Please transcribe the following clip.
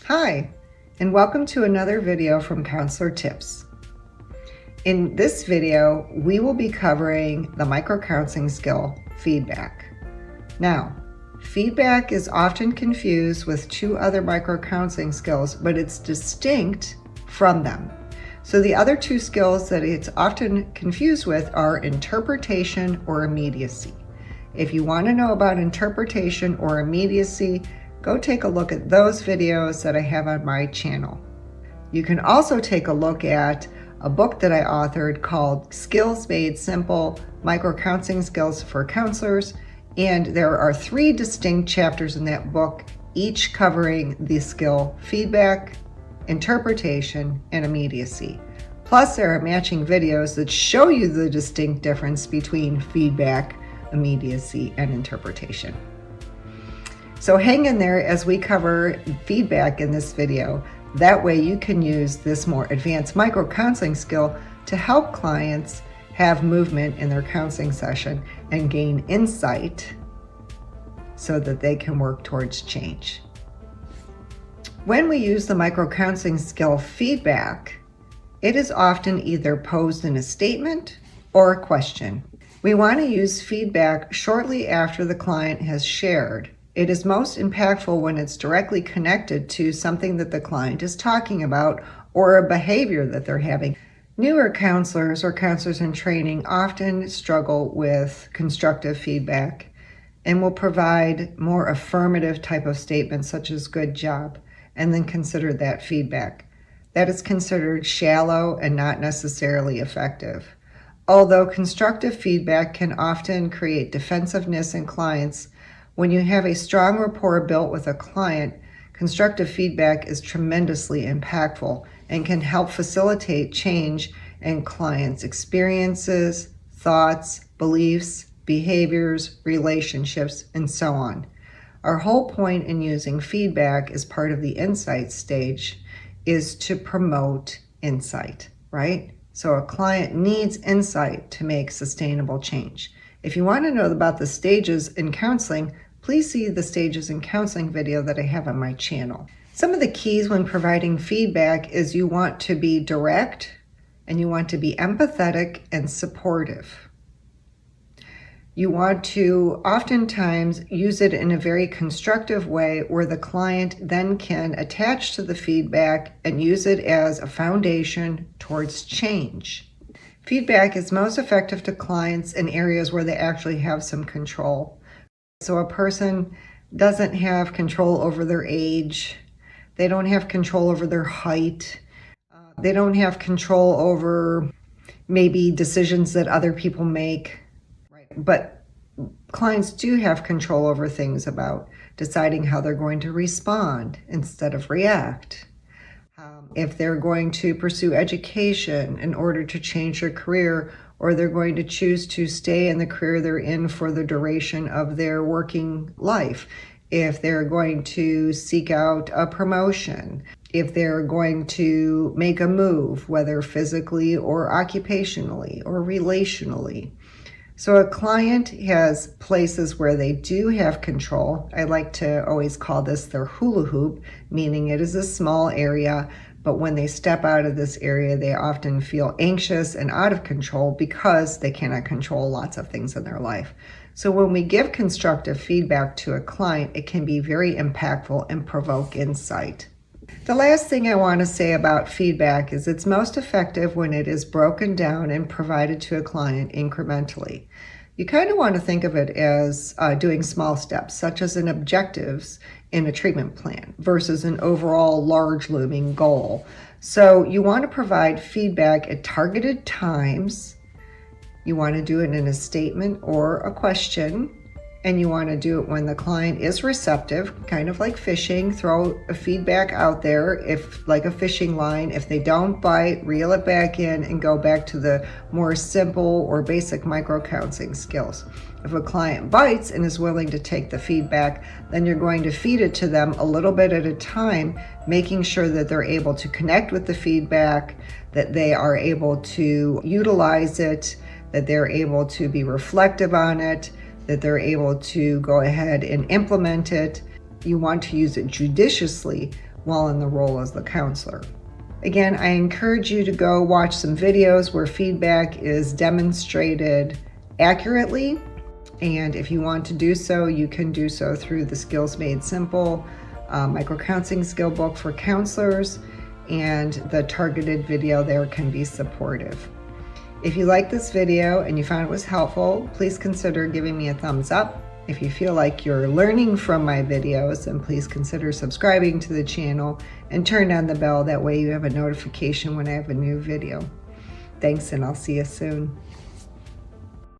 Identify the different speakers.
Speaker 1: Hi, and welcome to another video from Counselor Tips. In this video, we will be covering the microcounseling skill, feedback. Now, feedback is often confused with two other microcounseling skills, but it's distinct from them. So the other two skills that it's often confused with are interpretation or immediacy. If you want to know about interpretation or immediacy, go take a look at those videos that I have on my channel. You can also take a look at a book that I authored called Skills Made Simple, Microcounseling Skills for Counselors, and there are 3 distinct chapters in that book, each covering the skill feedback, interpretation, and immediacy. Plus, there are matching videos that show you the distinct difference between feedback, immediacy, and interpretation. So hang in there as we cover feedback in this video. That way you can use this more advanced microcounseling skill to help clients have movement in their counseling session and gain insight so that they can work towards change. When we use the microcounseling skill feedback, it is often either posed in a statement or a question. We want to use feedback shortly after the client has shared. It is most impactful when it's directly connected to something that the client is talking about or a behavior that they're having. Newer counselors or counselors in training often struggle with constructive feedback and will provide more affirmative type of statements such as good job, and then consider that feedback. That is considered shallow and not necessarily effective. Although constructive feedback can often create defensiveness in clients, when you have a strong rapport built with a client, constructive feedback is tremendously impactful and can help facilitate change in clients' experiences, thoughts, beliefs, behaviors, relationships, and so on. Our whole point in using feedback as part of the insight stage is to promote insight, right? So a client needs insight to make sustainable change. If you want to know about the stages in counseling, please see the Stages in Counseling video that I have on my channel. Some of the keys when providing feedback is you want to be direct and you want to be empathetic and supportive. You want to oftentimes use it in a very constructive way where the client then can attach to the feedback and use it as a foundation towards change. Feedback is most effective to clients in areas where they actually have some control. So a person doesn't have control over their age, they don't have control over their height, they don't have control over maybe decisions that other people make, right? But clients do have control over things about deciding how they're going to respond instead of react. If they're going to pursue education in order to change their career, or they're going to choose to stay in the career they're in for the duration of their working life, if they're going to seek out a promotion, if they're going to make a move, whether physically or occupationally or relationally. So a client has places where they do have control. I like to always call this their hula hoop, meaning it is a small area, but when they step out of this area, they often feel anxious and out of control because they cannot control lots of things in their life. So when we give constructive feedback to a client, it can be very impactful and provoke insight. The last thing I want to say about feedback is it's most effective when it is broken down and provided to a client incrementally. You kind of want to think of it as doing small steps, such as an objectives in a treatment plan versus an overall large looming goal. So you want to provide feedback at targeted times. You want to do it in a statement or a question. And you want to do it when the client is receptive, kind of like fishing. Throw a feedback out there, if like a fishing line. If they don't bite, reel it back in and go back to the more simple or basic microcounseling skills. If a client bites and is willing to take the feedback, then you're going to feed it to them a little bit at a time, making sure that they're able to connect with the feedback, that they are able to utilize it, that they're able to be reflective on it, that they're able to go ahead and implement it. You want to use it judiciously while in the role as the counselor. Again, I encourage you to go watch some videos where feedback is demonstrated accurately. And if you want to do so, you can do so through the Skills Made Simple Microcounseling skill book for counselors, and the targeted video there can be supportive. If you like this video and you found it was helpful, please consider giving me a thumbs up. If you feel like you're learning from my videos, then please consider subscribing to the channel and turn on the bell. That way you have a notification when I have a new video. Thanks, and I'll see you soon.